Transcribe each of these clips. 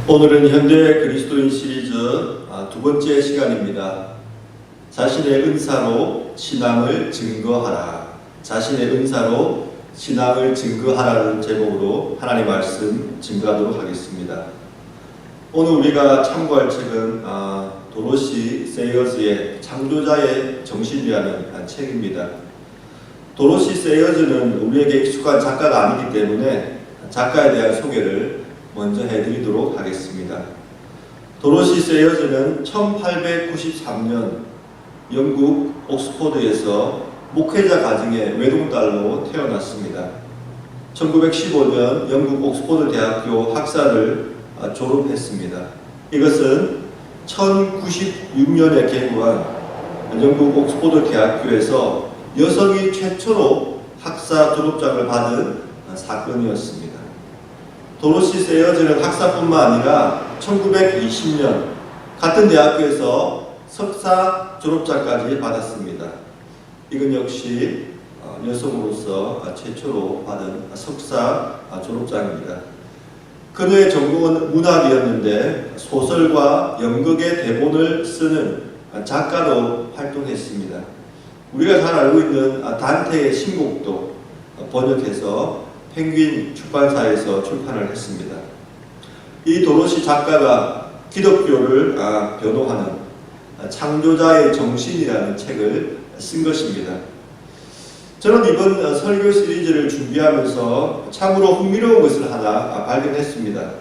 오늘은 현대 그리스도인 시리즈 두 번째 시간입니다. 자신의 은사로 신앙을 증거하라. 자신의 은사로 신앙을 증거하라는 제목으로 하나님의 말씀 증거하도록 하겠습니다. 오늘 우리가 참고할 책은 도로시 세이어즈의 창조자의 정신이라는 책입니다. 도로시 세이어즈는 우리에게 익숙한 작가가 아니기 때문에 작가에 대한 소개를 먼저 해드리도록 하겠습니다. 도로시 세이어즈는 1893년 영국 옥스포드에서 목회자 가정의 외동딸로 태어났습니다. 1915년 영국 옥스포드 대학교 학사를 졸업했습니다. 이것은 1096년에 개교한 영국 옥스포드 대학교에서 여성이 최초로 학사 졸업장을 받은 사건이었습니다. 도로시 세이어즈는 학사뿐만 아니라 1920년 같은 대학교에서 석사 졸업장까지 받았습니다. 이건 역시 여성으로서 최초로 받은 석사 졸업장입니다. 그녀의 전공은 문학이었는데 소설과 연극의 대본을 쓰는 작가로 활동했습니다. 우리가 잘 알고 있는 단테의 신곡도 번역해서 펭귄 출판사에서 출판을 했습니다. 이 도로시 작가가 기독교를 변호하는 창조자의 정신이라는 책을 쓴 것입니다. 저는 이번 설교 시리즈를 준비하면서 참으로 흥미로운 것을 하나 발견했습니다.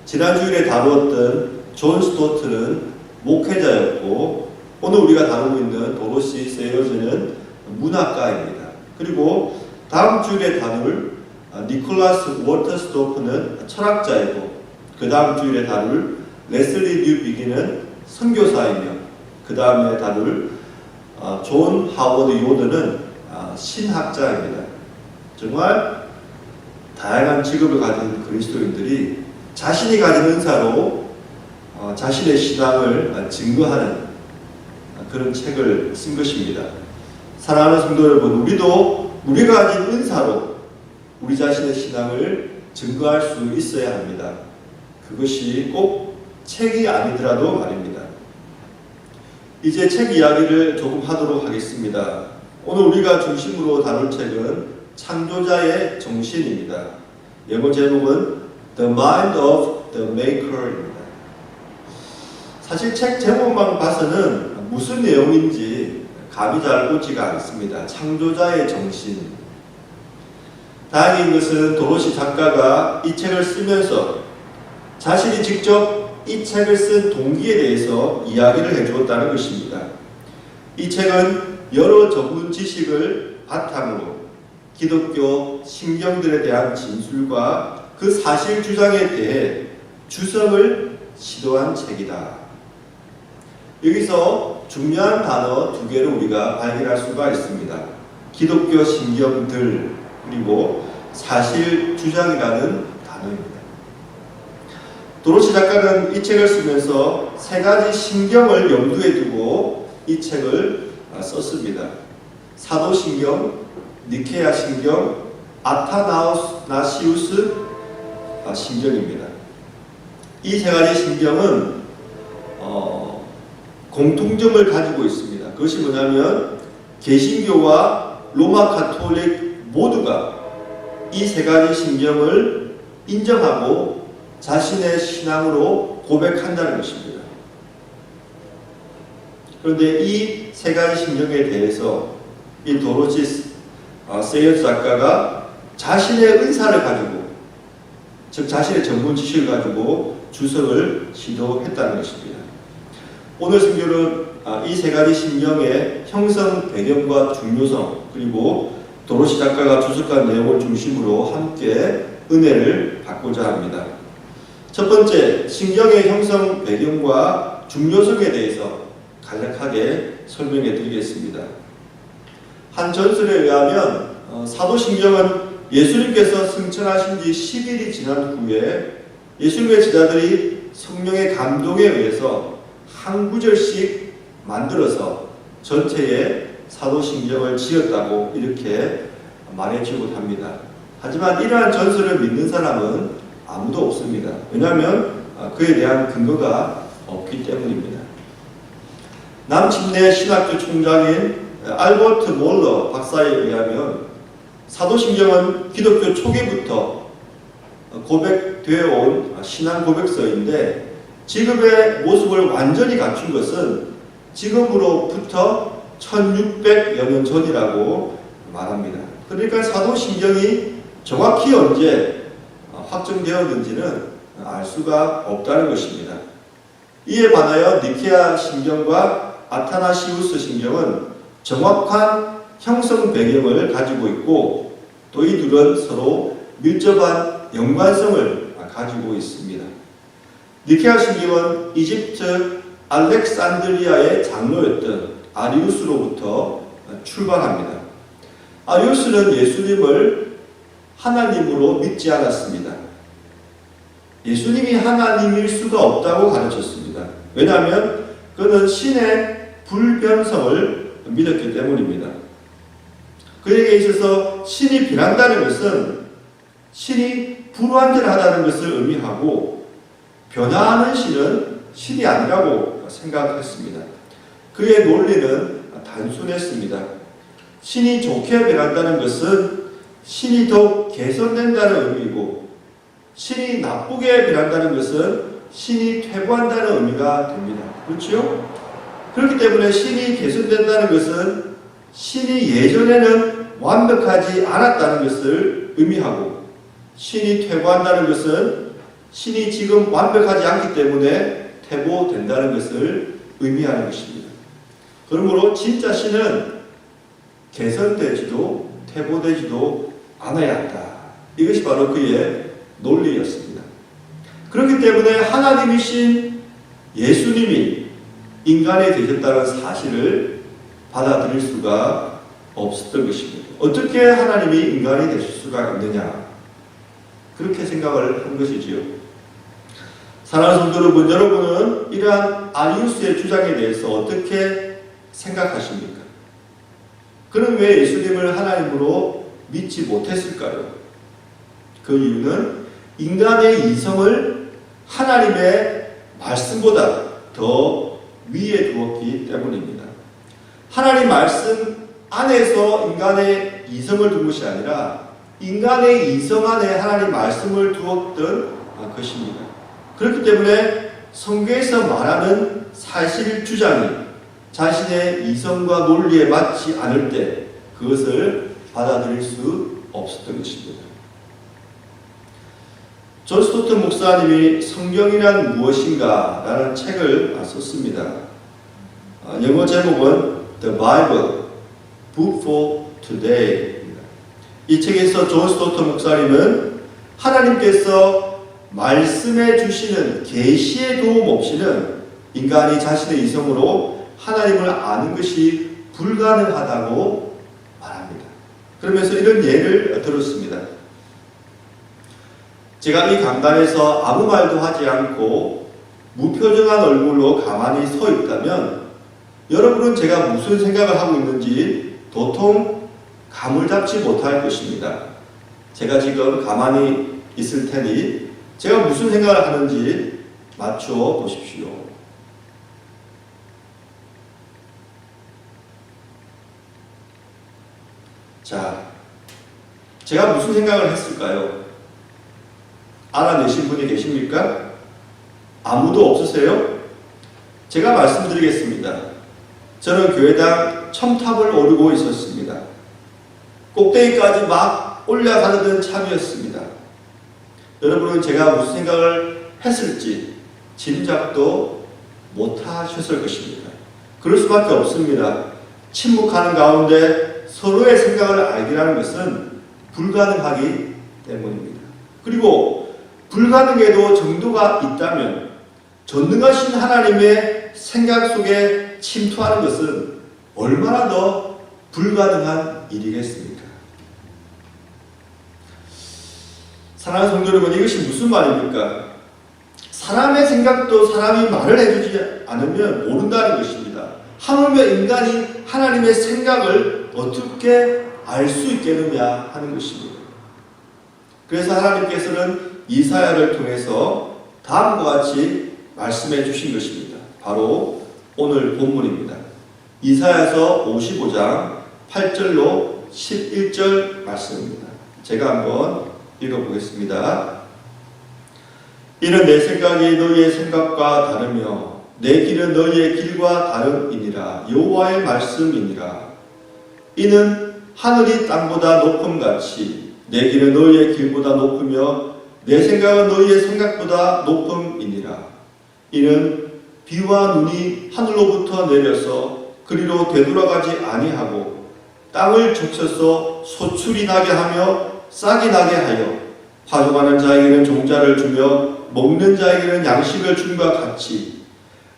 지난 주일에 다루었던 존 스토트는 목회자였고 오늘 우리가 다루고 있는 도로시 세이어즈는 문학가입니다. 그리고 다음 주일에 다룰 니콜라스 워터스토프는 철학자이고 그 다음 주일에 다룰 레슬리 뉴비기는 선교사이며 그 다음에 다룰 존 하워드 요드는 신학자입니다. 정말 다양한 직업을 가진 그리스도인들이 자신이 가진 은사로 자신의 신앙을 증거하는 그런 책을 쓴 것입니다. 사랑하는 성도 여러분, 우리도 우리가 가진 은사로 우리 자신의 신앙을 증거할 수 있어야 합니다. 그것이 꼭 책이 아니더라도 말입니다. 이제 책 이야기를 조금 하도록 하겠습니다. 오늘 우리가 중심으로 다룰 책은 창조자의 정신입니다. 영어 제목은 The Mind of the Maker입니다. 사실 책 제목만 봐서는 무슨 내용인지 감이 잘 오지가 않습니다. 창조자의 정신. 다행인 것은 도로시 작가가 이 책을 쓰면서 자신이 직접 이 책을 쓴 동기에 대해서 이야기를 해주었다는 것입니다. 이 책은 여러 전문 지식을 바탕으로 기독교 신경들에 대한 진술과 그 사실 주장에 대해 주석을 시도한 책이다. 여기서 중요한 단어 두 개를 우리가 발견할 수가 있습니다. 기독교 신경들 그리고 사실 주장이라는 단어입니다. 도로시 작가는 이 책을 쓰면서 세 가지 신경을 염두에 두고 이 책을 썼습니다. 사도신경, 니케아 신경, 아타나시우스 신경입니다. 이 세 가지 신경은 공통점을 가지고 있습니다. 그것이 뭐냐면 개신교와 로마 가톨릭 모두가 이 세 가지 신경을 인정하고 자신의 신앙으로 고백한다는 것입니다. 그런데 이 세 가지 신경에 대해서 이 도로시 세이어즈 작가가 자신의 은사를 가지고, 즉 자신의 전문 지식을 가지고 주석을 시도했다는 것입니다. 오늘 설교는 이 세 가지 신경의 형성 배경과 중요성 그리고 도로시 작가가 주석한 내용을 중심으로 함께 은혜를 받고자 합니다. 첫 번째, 신경의 형성 배경과 중요성에 대해서 간략하게 설명해 드리겠습니다. 한 전설에 의하면 사도신경은 예수님께서 승천하신 지 10일이 지난 후에 예수님의 제자들이 성령의 감동에 의해서 한 구절씩 만들어서 전체에 사도신경을 지었다고 이렇게 말해주곤 합니다. 하지만 이러한 전설을 믿는 사람은 아무도 없습니다. 왜냐하면 그에 대한 근거가 없기 때문입니다. 남침내 신학교 총장인 알버트 몰러 박사에 의하면 사도신경은 기독교 초기부터 고백되어 온 신앙 고백서인데 지금의 모습을 완전히 갖춘 것은 지금으로부터 1600여 년 전이라고 말합니다. 그러니까 사도신경이 정확히 언제 확정되었는지는 알 수가 없다는 것입니다. 이에 반하여 니케아 신경과 아타나시우스 신경은 정확한 형성 배경을 가지고 있고 또 이 둘은 서로 밀접한 연관성을 가지고 있습니다. 니케아 신경은 이집트 알렉산드리아의 장로였던 아리우스로부터 출발합니다. 아리우스는 예수님을 하나님으로 믿지 않았습니다. 예수님이 하나님일 수가 없다고 가르쳤습니다. 왜냐하면 그는 신의 불변성을 믿었기 때문입니다. 그에게 있어서 신이 변한다는 것은 신이 불완전하다는 것을 의미하고 변화하는 신은 신이 아니라고 생각했습니다. 그의 논리는 단순했습니다. 신이 좋게 변한다는 것은 신이 더 개선된다는 의미이고 신이 나쁘게 변한다는 것은 신이 퇴보한다는 의미가 됩니다. 그렇죠? 그렇기 때문에 신이 개선된다는 것은 신이 예전에는 완벽하지 않았다는 것을 의미하고 신이 퇴보한다는 것은 신이 지금 완벽하지 않기 때문에 퇴보된다는 것을 의미하는 것입니다. 그러므로 진짜 신은 개선되지도 퇴보되지도 않아야 한다. 이것이 바로 그의 논리였습니다. 그렇기 때문에 하나님이신 예수님이 인간이 되셨다는 사실을 받아들일 수가 없었던 것입니다. 어떻게 하나님이 인간이 되실 수가 있느냐? 그렇게 생각을 한 것이지요. 사랑하는 성도 여러분, 여러분은 이러한 아리우스의 주장에 대해서 어떻게 생각하십니까? 그는 왜 예수님을 하나님으로 믿지 못했을까요? 그 이유는 인간의 이성을 하나님의 말씀보다 더 위에 두었기 때문입니다. 하나님 말씀 안에서 인간의 이성을 둔 것이 아니라 인간의 이성 안에 하나님 말씀을 두었던 것입니다. 그렇기 때문에 성경에서 말하는 사실 주장이 자신의 이성과 논리에 맞지 않을 때 그것을 받아들일 수 없었던 것입니다. 존 스토튼 목사님이 성경이란 무엇인가 라는 책을 썼습니다. 영어 제목은 The Bible, Book for Today입니다. 이 책에서 존 스토튼 목사님은 하나님께서 말씀해 주시는 계시의 도움 없이는 인간이 자신의 이성으로 하나님을 아는 것이 불가능하다고 말합니다. 그러면서 이런 예를 들었습니다. 제가 이 강단에서 아무 말도 하지 않고 무표정한 얼굴로 가만히 서 있다면 여러분은 제가 무슨 생각을 하고 있는지 도통 감을 잡지 못할 것입니다. 제가 지금 가만히 있을 테니 제가 무슨 생각을 하는지 맞춰 보십시오. 자, 제가 무슨 생각을 했을까요? 알아내신 분이 계십니까? 아무도 없으세요? 제가 말씀드리겠습니다. 저는 교회당 첨탑을 오르고 있었습니다. 꼭대기까지 막 올라가려던 참이었습니다. 여러분은 제가 무슨 생각을 했을지 짐작도 못하셨을 것입니다. 그럴 수밖에 없습니다. 침묵하는 가운데 서로의 생각을 알기라는 것은 불가능하기 때문입니다. 그리고 불가능해도 정도가 있다면 전능하신 하나님의 생각 속에 침투하는 것은 얼마나 더 불가능한 일이겠습니까? 사랑하는 성도 여러분, 이것이 무슨 말입니까? 사람의 생각도 사람이 말을 해주지 않으면 모른다는 것입니다. 하물며 인간이 하나님의 생각을 어떻게 알 수 있겠느냐 하는 것입니다. 그래서 하나님께서는 이사야를 통해서 다음과 같이 말씀해 주신 것입니다. 바로 오늘 본문입니다. 이사야서 55장 8절로 11절 말씀입니다. 제가 한번 읽어보겠습니다. 이는 내 생각이 너희의 생각과 다르며 내 길은 너희의 길과 다름이니라. 여호와의 말씀이니라. 이는 하늘이 땅보다 높음같이 내 길은 너희의 길보다 높으며 내 생각은 너희의 생각보다 높음이니라. 이는 비와 눈이 하늘로부터 내려서 그리로 되돌아가지 아니하고 땅을 적셔서 소출이 나게 하며 싹이 나게 하여 파종하는 자에게는 종자를 주며 먹는 자에게는 양식을 줌과 같이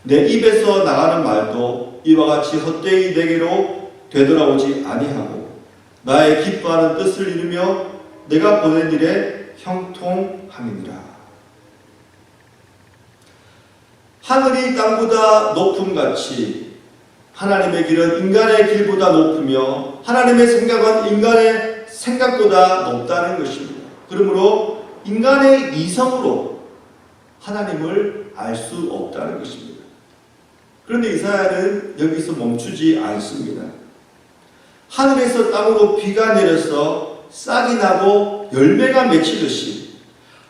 내 입에서 나가는 말도 이와 같이 헛되이 내게로 되돌아오지 아니하고 나의 기뻐하는 뜻을 이루며 내가 보낸 일에 형통함이니라. 하늘이 땅보다 높음같이 하나님의 길은 인간의 길보다 높으며 하나님의 생각은 인간의 생각보다 높다는 것입니다. 그러므로 인간의 이성으로 하나님을 알 수 없다는 것입니다. 그런데 이사야는 여기서 멈추지 않습니다. 하늘에서 땅으로 비가 내려서 싹이 나고 열매가 맺히듯이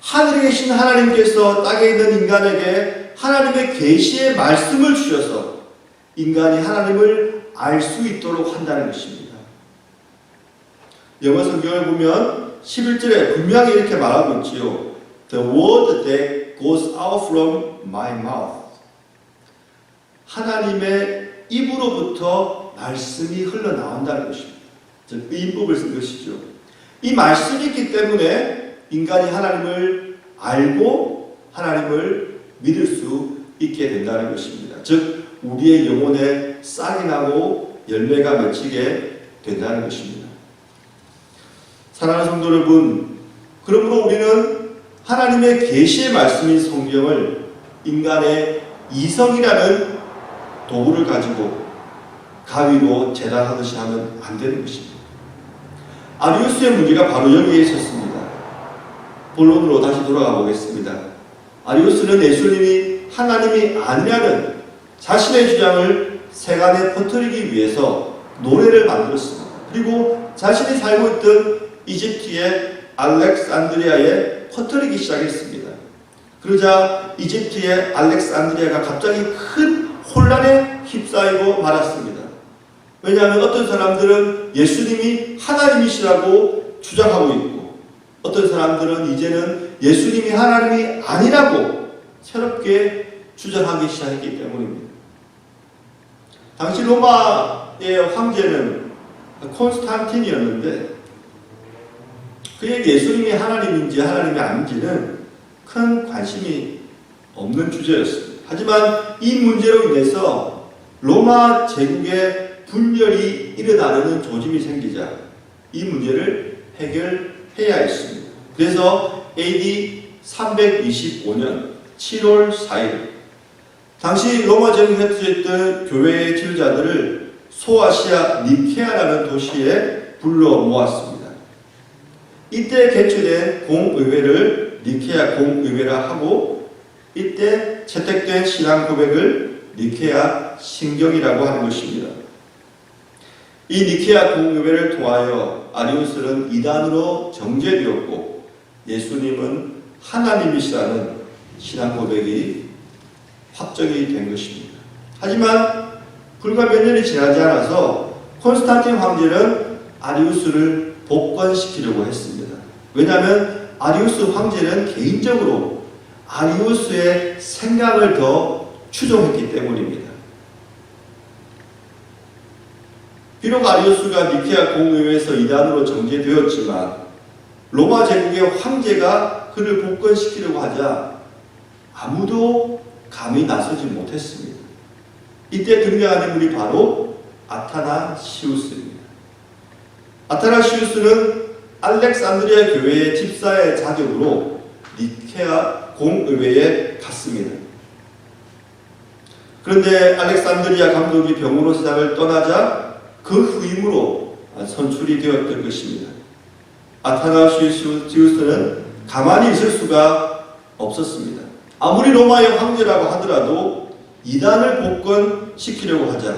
하늘에 계신 하나님께서 땅에 있는 인간에게 하나님의 계시의 말씀을 주셔서 인간이 하나님을 알 수 있도록 한다는 것입니다. 영어 성경을 보면 11절에 분명히 이렇게 말하고 있지요. The word that goes out from my mouth. 하나님의 입으로부터 말씀이 흘러나온다는 것입니다. 즉 의인법을 쓴 것이죠. 이 말씀이 있기 때문에 인간이 하나님을 알고 하나님을 믿을 수 있게 된다는 것입니다. 즉 우리의 영혼에 싹이 나고 열매가 맺히게 된다는 것입니다. 사랑하는 성도 여러분, 그러므로 우리는 하나님의 계시의 말씀인 성경을 인간의 이성이라는 도구를 가지고 가위로 재단하듯이 하면 안 되는 것입니다. 아리우스의 문제가 바로 여기에 있었습니다. 본론으로 다시 돌아가 보겠습니다. 아리우스는 예수님이 하나님이 아니라는 자신의 주장을 세간에 퍼뜨리기 위해서 노래를 만들었습니다. 그리고 자신이 살고 있던 이집트의 알렉산드리아에 퍼뜨리기 시작했습니다. 그러자 이집트의 알렉산드리아가 갑자기 큰 혼란에 휩싸이고 말았습니다. 왜냐하면 어떤 사람들은 예수님이 하나님이시라고 주장하고 있고 어떤 사람들은 이제는 예수님이 하나님이 아니라고 새롭게 주장하기 시작했기 때문입니다. 당시 로마의 황제는 콘스탄틴이었는데 그에게 예수님이 하나님인지 하나님이 아닌지는 큰 관심이 없는 주제였습니다. 하지만 이 문제로 인해서 로마 제국의 분열이 일어나려는 조짐이 생기자 이 문제를 해결해야 했습니다. 그래서 AD 325년 7월 4일 당시 로마 제국에 흩어졌던 교회의 지도자들을 소아시아 니케아라는 도시에 불러 모았습니다. 이때 개최된 공의회를 니케아 공의회라 하고 이때 채택된 신앙 고백을 니케아 신경이라고 하는 것입니다. 이 니케아 공의회를 통하여 아리우스는 이단으로 정죄되었고 예수님은 하나님이시라는 신앙 고백이 확정이 된 것입니다. 하지만 불과 몇 년이 지나지 않아서 콘스탄틴 황제는 아리우스를 복권시키려고 했습니다. 왜냐하면 아리우스 황제는 개인적으로 아리우스의 생각을 더 추종했기 때문입니다. 비록 아리우스가 니케아 공의회에서 이단으로 정죄되었지만 로마 제국의 황제가 그를 복권시키려고 하자 아무도 감히 나서지 못했습니다. 이때 등장한 인물이 바로 아타나시우스입니다. 아타나시우스는 알렉산드리아 교회의 집사의 자격으로 니케아 공의회에 갔습니다. 그런데 알렉산드리아 감독이 병으로 세상을 떠나자 그 후임으로 선출이 되었던 것입니다. 아타나시우스는 가만히 있을 수가 없었습니다. 아무리 로마의 황제라고 하더라도 이단을 복권시키려고 하자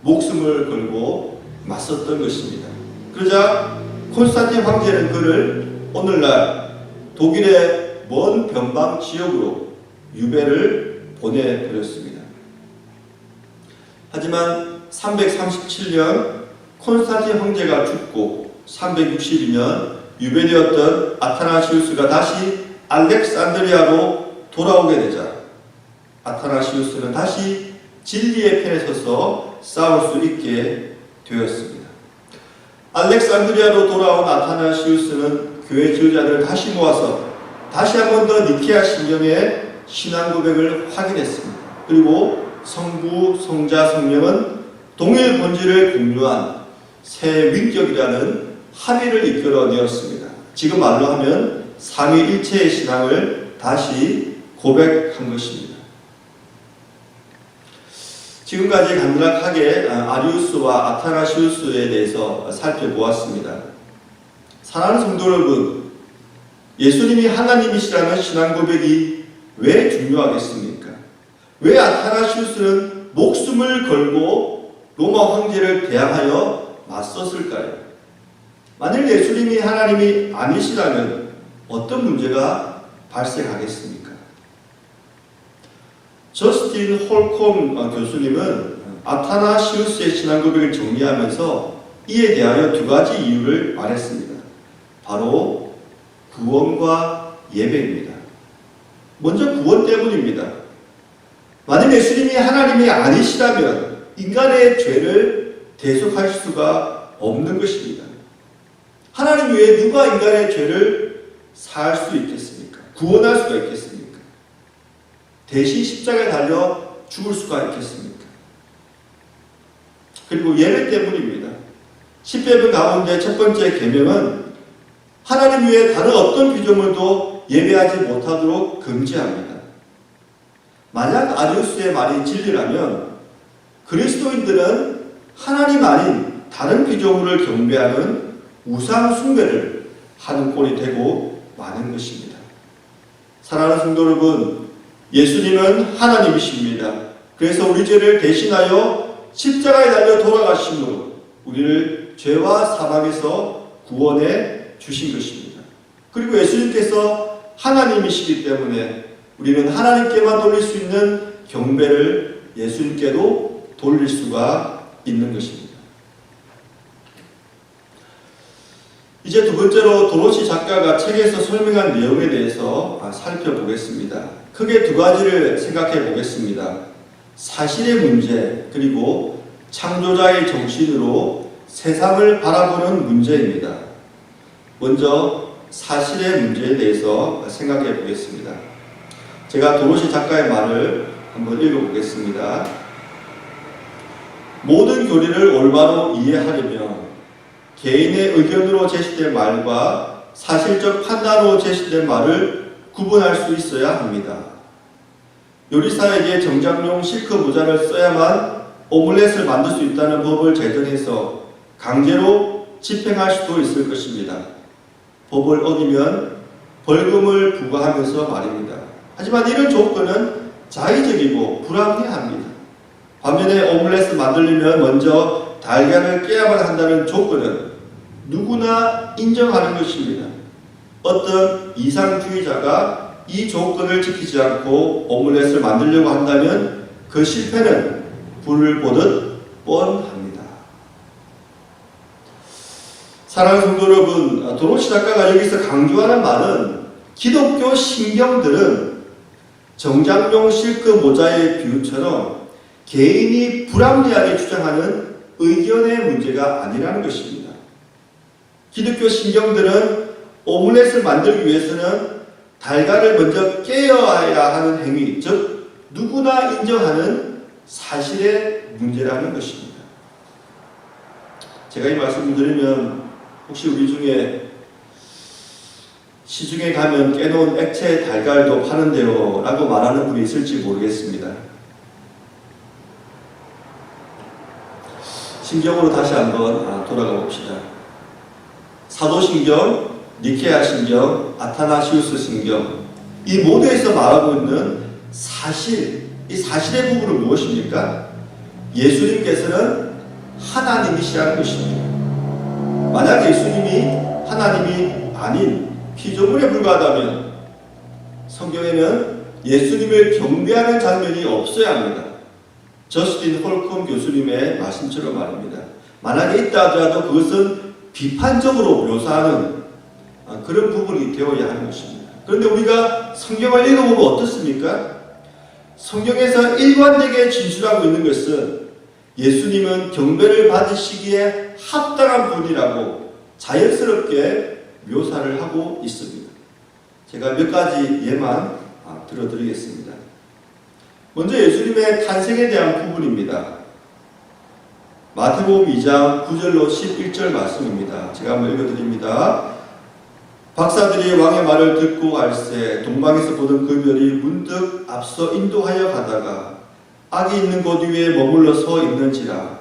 목숨을 걸고 맞섰던 것입니다. 그러자 콘스탄틴 황제는 그를 오늘날 독일의 먼 변방 지역으로 유배를 보내버렸습니다. 하지만 337년 콘스탄틴 황제가 죽고 362년 유배되었던 아타나시우스가 다시 알렉산드리아로 돌아오게 되자 아타나시우스는 다시 진리의 편에 서서 싸울 수 있게 되었습니다. 알렉산드리아로 돌아온 아타나시우스는 교회 지도자들을 다시 모아서 다시 한 번 더 니케아 신경의 신앙 고백을 확인했습니다. 그리고 성부, 성자, 성령은 동일 본질을 공유한 새 win격이라는 합의를 이끌어내었습니다. 지금 말로 하면 삼위일체의 신앙을 다시 고백한 것입니다. 지금까지 간략하게 아리우스와 아타나시우스에 대해서 살펴보았습니다. 사랑하는 성도 여러분, 예수님이 하나님이시라는 신앙 고백이 왜 중요하겠습니까? 왜 아타나시우스는 목숨을 걸고 로마 황제를 대항하여 맞섰을까요? 만일 예수님이 하나님이 아니시라면 어떤 문제가 발생하겠습니까? 저스틴 홀콤 교수님은 아타나시우스의 신앙 고백을 정리하면서 이에 대하여 두 가지 이유를 말했습니다. 바로 구원과 예배입니다. 먼저 구원 때문입니다. 만일 예수님이 하나님이 아니시라면 인간의 죄를 대속할 수가 없는 것입니다. 하나님 외에 누가 인간의 죄를 사할 수 있겠습니까? 구원할 수가 있겠습니까? 대신 십자가에 달려 죽을 수가 있겠습니까? 그리고 예배 때문입니다. 십계명 가운데 첫 번째 계명은 하나님 외에 다른 어떤 피조물도 예배하지 못하도록 금지합니다. 만약 아리우스의 말이 진리라면 그리스도인들은 하나님 아닌 다른 피조물을 경배하는 우상 숭배를 하는 꼴이 되고 마는 것입니다. 사랑하는 성도 여러분, 예수님은 하나님이십니다. 그래서 우리 죄를 대신하여 십자가에 달려 돌아가심으로 우리를 죄와 사망에서 구원해 주신 것입니다. 그리고 예수님께서 하나님이시기 때문에 우리는 하나님께만 돌릴 수 있는 경배를 예수님께도 돌릴 수가 있는 것입니다. 이제 두 번째로 도로시 작가가 책에서 설명한 내용에 대해서 살펴보겠습니다. 크게 두 가지를 생각해 보겠습니다. 사실의 문제, 그리고 창조자의 정신으로 세상을 바라보는 문제입니다. 먼저 사실의 문제에 대해서 생각해 보겠습니다. 제가 도로시 작가의 말을 한번 읽어보겠습니다. 모든 교리를 올바로 이해하려면 개인의 의견으로 제시된 말과 사실적 판단으로 제시된 말을 구분할 수 있어야 합니다. 요리사에게 정장용 실크 모자를 써야만 오믈렛을 만들 수 있다는 법을 제정해서 강제로 집행할 수도 있을 것입니다. 법을 어기면 벌금을 부과하면서 말입니다. 하지만 이런 조건은 자의적이고 불합리합니다. 반면에 오믈렛을 만들려면 먼저 달걀을 깨야만 한다는 조건은 누구나 인정하는 것입니다. 어떤 이상주의자가 이 조건을 지키지 않고 오믈렛을 만들려고 한다면 그 실패는 불을 보듯 뻔합니다. 사랑하는 성도 여러분, 도로시 작가가 여기서 강조하는 말은 기독교 신경들은 정장용 실크 모자의 비유처럼 개인이 불합리하게 주장하는 의견의 문제가 아니라는 것입니다. 기독교 신경들은 오믈렛을 만들기 위해서는 달걀을 먼저 깨어야 하는 행위, 즉 누구나 인정하는 사실의 문제라는 것입니다. 제가 이 말씀을 드리면 혹시 우리 중에 시중에 가면 깨놓은 액체 달걀도 파는데요 라고 말하는 분이 있을지 모르겠습니다. 신경으로 다시 한번 돌아가 봅시다. 사도신경, 니케아 신경, 아타나시우스 신경, 이 모두에서 말하고 있는 사실, 이 사실의 부분은 무엇입니까? 예수님께서는 하나님이시라는 것입니다. 만약 예수님이 하나님이 아닌 피조물에 불과하다면 성경에는 예수님을 경배하는 장면이 없어야 합니다. 저스틴 홀콤 교수님의 말씀처럼 말입니다. 만약에 있다 하더라도 그것은 비판적으로 묘사하는 그런 부분이 되어야 하는 것입니다. 그런데 우리가 성경을 읽어보면 어떻습니까? 성경에서 일관되게 진술하고 있는 것은 예수님은 경배를 받으시기에 합당한 분이라고 자연스럽게 묘사를 하고 있습니다. 제가 몇 가지 예만 들어드리겠습니다. 먼저 예수님의 탄생에 대한 부분입니다. 마태복음 2장 9절로 11절 말씀입니다. 제가 한번 읽어드립니다. 박사들이 왕의 말을 듣고 갈새 동방에서 보던 그 별이 문득 앞서 인도하여 가다가 악이 있는 곳 위에 머물러 서 있는지라.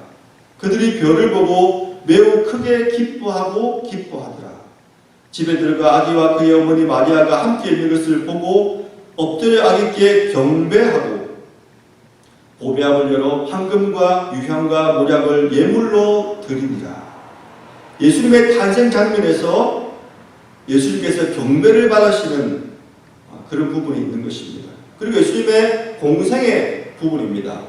그들이 별을 보고 매우 크게 기뻐하더라. 집에 들어가 아기와 그의 어머니 마리아가 함께 있는 것을 보고 엎드려 아기께 경배하고 보배함을 열어 황금과 유향과 모략을 예물로 드리니라. 예수님의 탄생 장면에서 예수님께서 경배를 받으시는 그런 부분이 있는 것입니다. 그리고 예수님의 공생의 부분입니다.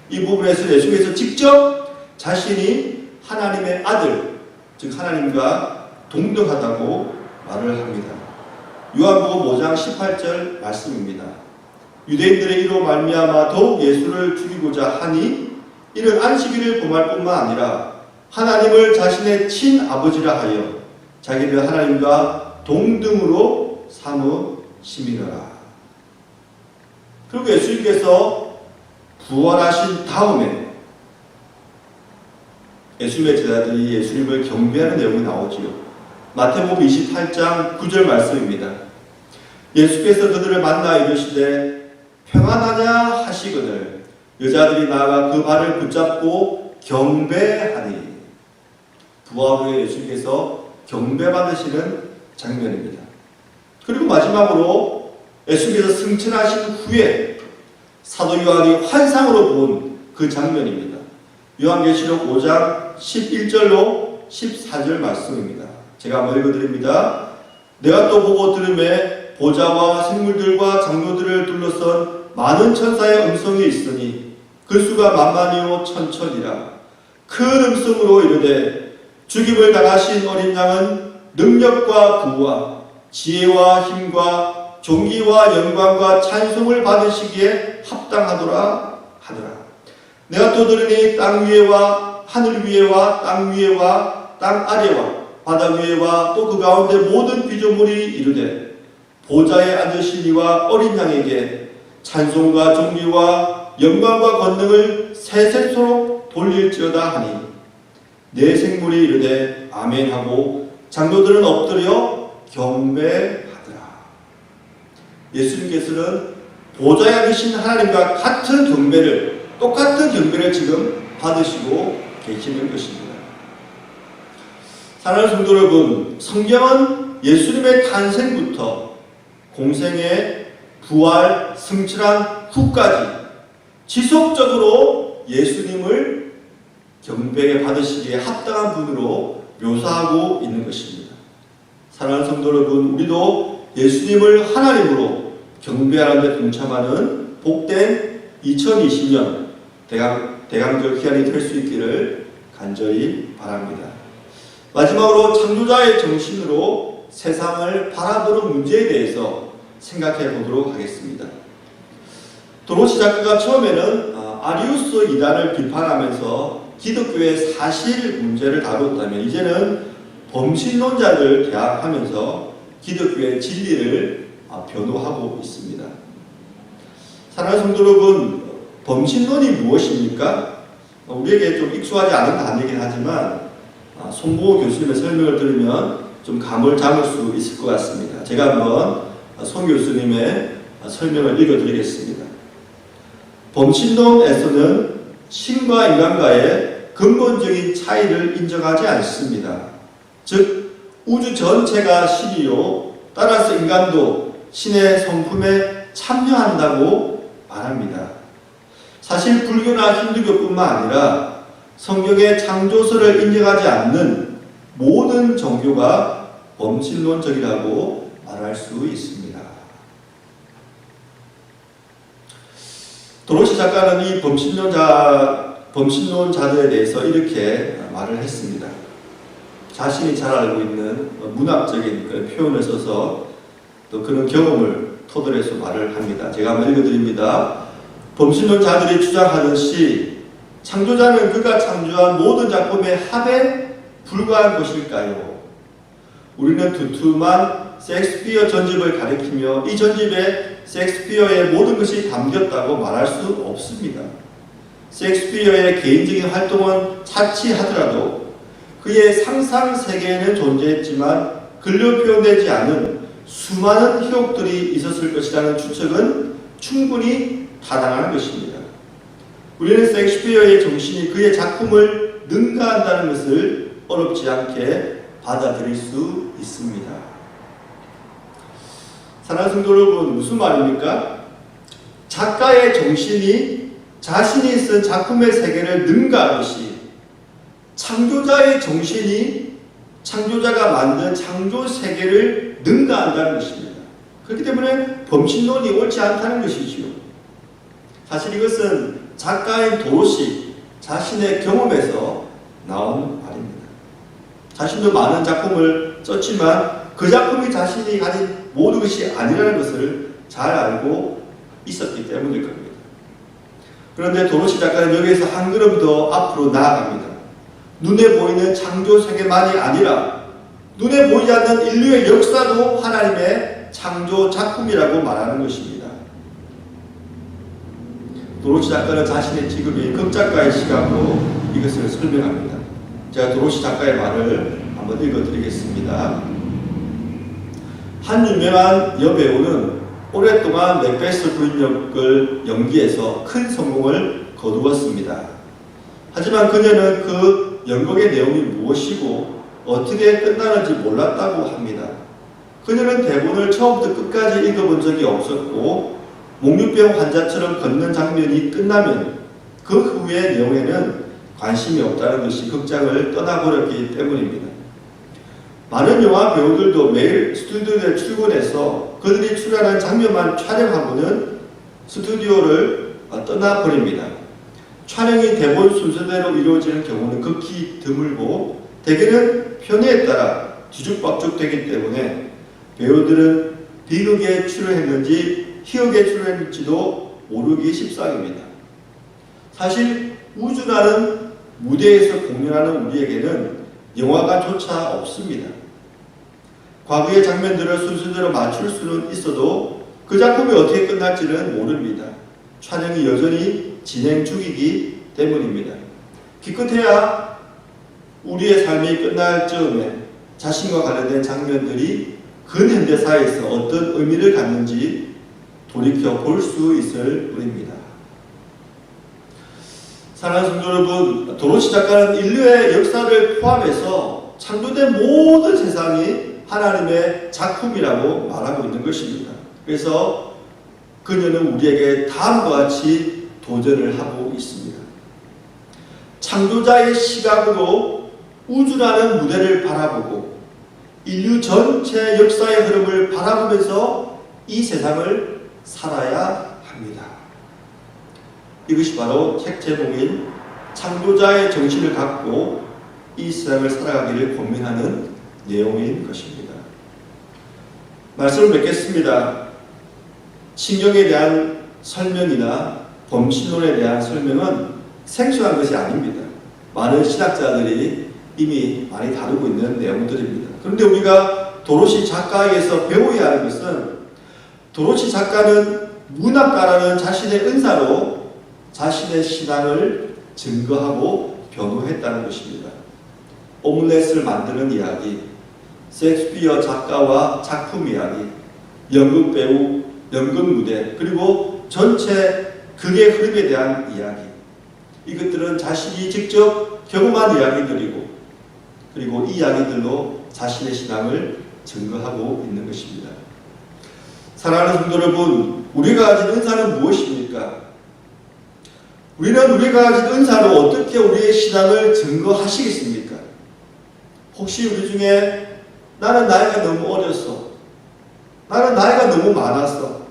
이 부분에서 예수님께서 직접 자신이 하나님의 아들, 즉 하나님과 동등하다고 말을 합니다. 요한복음 5장 18절 말씀입니다. 유대인들의 이로 말미암아 더욱 예수를 죽이고자 하니 이는 안식일을 범할 뿐만 아니라 하나님을 자신의 친아버지라 하여 자기를 하나님과 동등으로 삼으심이라. 그리고 예수님께서 부활하신 다음에 예수님의 제자들이 예수님을 경배하는 내용이 나오지요. 마태복음 28장 9절 말씀입니다. 예수께서 그들을 만나 이르시되 평안하냐 하시거늘 여자들이 나아가 그 발을 붙잡고 경배하니. 부활 후에 예수님께서 경배받으시는 장면입니다. 그리고 마지막으로 예수님께서 승천하신 후에 사도 요한이 환상으로 본 그 장면입니다. 요한계시록 5장 11절로 14절 말씀입니다. 제가 한번 읽어드립니다. 내가 또 보고 들음에 보좌와 생물들과 장로들을 둘러선 많은 천사의 음성이 있으니 그 수가 만만이요 천천이라. 큰 음성으로 이르되 죽임을 당하신 어린 양은 능력과 부와 지혜와 힘과 존귀와 영광과 찬송을 받으시기에 합당하더라 하더라. 내가 또 들으니 땅 위에와 하늘 위에와 땅 위에와 땅 아래와 바다 위에와 또 그 가운데 모든 피조물이 이르되 보좌에 앉으신 이와 어린 양에게 찬송과 존귀와 영광과 권능을 세세토록 돌릴지어다 하니 내 생물이 이르되 아멘 하고 장로들은 엎드려 경배하더라. 예수님께서는 보좌에 앉으신 하나님과 같은 경배를, 똑같은 경배를 지금 받으시고 계시는 것입니다. 사랑하는 성도 여러분, 성경은 예수님의 탄생부터 공생의 부활, 승천한 후까지 지속적으로 예수님을 경배 받으시기에 합당한 분으로 묘사하고 있는 것입니다. 사랑하는 성도 여러분, 우리도 예수님을 하나님으로 경배하는 데 동참하는 복된 2020년 대강절 기한이 될 수 있기를 간절히 바랍니다. 마지막으로 창조자의 정신으로 세상을 바라보는 문제에 대해서 생각해 보도록 하겠습니다. 도로시 작가가 처음에는 아리우스 이단을 비판하면서 기독교의 사실 문제를 다뤘다면 이제는 범신론자를 대항하면서 기독교의 진리를 변호하고 있습니다. 사랑하는 성도 여러분, 범신론이 무엇입니까? 우리에게 좀 익숙하지 않은 단어이긴 하지만 송보호 교수님의 설명을 들으면 좀 감을 잡을 수 있을 것 같습니다. 제가 한번 송 교수님의 설명을 읽어드리겠습니다. 범신론에서는 신과 인간과의 근본적인 차이를 인정하지 않습니다. 즉 우주 전체가 신이요 따라서 인간도 신의 성품에 참여한다고 말합니다. 사실 불교나 힌두교뿐만 아니라 성경의 창조설을 인정하지 않는 모든 종교가 범신론적이라고 말할 수 있습니다. 도로시 작가는 이 범신론자들에 대해서 이렇게 말을 했습니다. 자신이 잘 알고 있는 문학적인 그런 표현을 써서 또 그런 경험을 토대로 해서 말을 합니다. 제가 한번 읽어드립니다. 범신론자들이 주장하듯이 창조자는 그가 창조한 모든 작품의 합에 불과한 것일까요? 우리는 두툼한 셰익스피어 전집을 가리키며 이 전집에 셰익스피어의 모든 것이 담겼다고 말할 수 없습니다. 셰익스피어의 개인적인 활동은 차치하더라도 그의 상상 세계에는 존재했지만 글로 표현되지 않은 수많은 희곡들이 있었을 것이라는 추측은 충분히 타당한 것입니다. 우리는 셰익스피어의 정신이 그의 작품을 능가한다는 것을 어렵지 않게 받아들일 수 있습니다. 사랑하는 성도 여러분, 무슨 말입니까? 작가의 정신이 자신이 쓴 작품의 세계를 능가하듯이 창조자의 정신이 창조자가 만든 창조 세계를 능가한다는 것입니다. 그렇기 때문에 범신론이 옳지 않다는 것이지요. 사실 이것은 작가인 도로시 자신의 경험에서 나온 말입니다. 자신도 많은 작품을 썼지만 그 작품이 자신이 가진 모든 것이 아니라는 것을 잘 알고 있었기 때문일 겁니다. 그런데 도로시 작가는 여기에서 한 걸음 더 앞으로 나아갑니다. 눈에 보이는 창조 세계만이 아니라 눈에 보이지 않는 인류의 역사도 하나님의 창조 작품이라고 말하는 것입니다. 도로시 작가는 자신의 직업이 극작가의 시각으로 이것을 설명합니다. 제가 도로시 작가의 말을 한번 읽어드리겠습니다. 한 유명한 여배우는 오랫동안 맥베스 부인 역을 연기해서 큰 성공을 거두었습니다. 하지만 그녀는 그 연극의 내용이 무엇이고 어떻게 끝나는지 몰랐다고 합니다. 그녀는 대본을 처음부터 끝까지 읽어본 적이 없었고 목류병 환자처럼 걷는 장면이 끝나면 그 후의 내용에는 관심이 없다는 듯이 극장을 떠나버렸기 때문입니다. 많은 영화 배우들도 매일 스튜디오에 출근해서 그들이 출연한 장면만 촬영하고는 스튜디오를 떠나버립니다. 촬영이 대본 순서대로 이루어지는 경우는 극히 드물고 대개는 편의에 따라 뒤죽박죽 되기 때문에 배우들은 비극에 출연했는지 희극에 출연했는지도 모르기 십상입니다. 사실 우주라는 무대에서 공연하는 우리에게는 영화관조차 없습니다. 과거의 장면들을 순서대로 맞출 수는 있어도 그 작품이 어떻게 끝날지는 모릅니다. 촬영이 여전히 진행 중이기 때문입니다. 기껏해야 우리의 삶이 끝날 즈음에 자신과 관련된 장면들이 근현대사에서 어떤 의미를 갖는지 돌이켜 볼 수 있을 뿐입니다. 사랑하는 성도 여러분, 도로시 작가는 인류의 역사를 포함해서 창조된 모든 세상이 하나님의 작품이라고 말하고 있는 것입니다. 그래서 그녀는 우리에게 다음과 같이 도전을 하고 있습니다. 창조자의 시각으로 우주라는 무대를 바라보고 인류 전체 역사의 흐름을 바라보면서 이 세상을 살아야 합니다. 이것이 바로 책 제목인 창조자의 정신을 갖고 이 세상을 살아가기를 고민하는 내용인 것입니다. 말씀을 맺겠습니다. 신경에 대한 설명이나 범신론에 대한 설명은 생소한 것이 아닙니다. 많은 신학자들이 이미 많이 다루고 있는 내용들입니다. 그런데 우리가 도로시 작가에게서 배워야 하는 것은 도로시 작가는 문학가라는 자신의 은사로 자신의 신앙을 증거하고 변호했다는 것입니다. 오믈렛을 만드는 이야기, 셰익스피어 작가와 작품 이야기, 연극 배우, 연극 무대, 그리고 전체 극의 흐름에 대한 이야기. 이것들은 자신이 직접 경험한 이야기들이고, 그리고 이 이야기들로 자신의 신앙을 증거하고 있는 것입니다. 사랑하는 성도 여러분, 우리가 가진 은사는 무엇입니까? 우리는 우리가 가진 은사로 어떻게 우리의 신앙을 증거하시겠습니까? 혹시 우리 중에 나는 나이가 너무 어렸어. 나는 나이가 너무 많았어.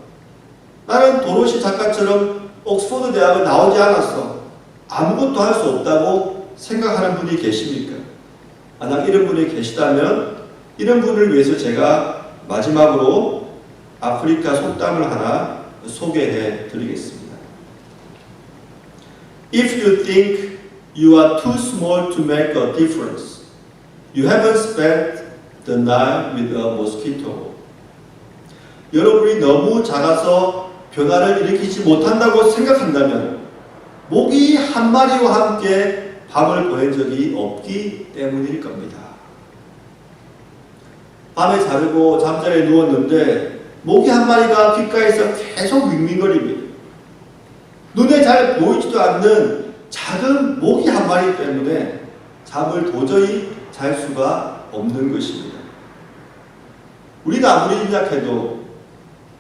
나는 도로시 작가처럼 옥스퍼드 대학을 나오지 않았어. 아무것도 할 수 없다고 생각하는 분이 계십니까? 만약 이런 분이 계시다면 이런 분을 위해서 제가 마지막으로 아프리카 속담을 하나 소개해 드리겠습니다. If you think you are too small to make a difference, you haven't spent the night with a mosquito. 여러분이 너무 작아서 변화를 일으키지 못한다고 생각한다면 모기 한 마리와 함께 밤을 보낸 적이 없기 때문일 겁니다. 밤에 자려고 잠자리에 누웠는데 모기 한 마리가 귓가에서 계속 윙윙거립니다. 눈에 잘 보이지도 않는 작은 모기 한 마리 때문에 잠을 도저히 잘 수가 없는 것입니다. 우리가 아무리 생각해도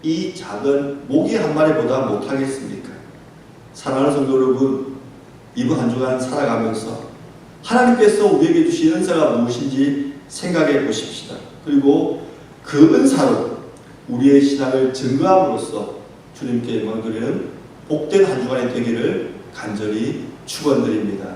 이 작은 모기 한 마리보다 못하겠습니까? 사랑하는 성도 여러분, 이번 한 주간 살아가면서 하나님께서 우리에게 주신 은사가 무엇인지 생각해 보십시다. 그리고 그 은사로 우리의 신앙을 증거함으로써 주님께 영광 드리는 복된 한 주간이 되기를 간절히 축원드립니다.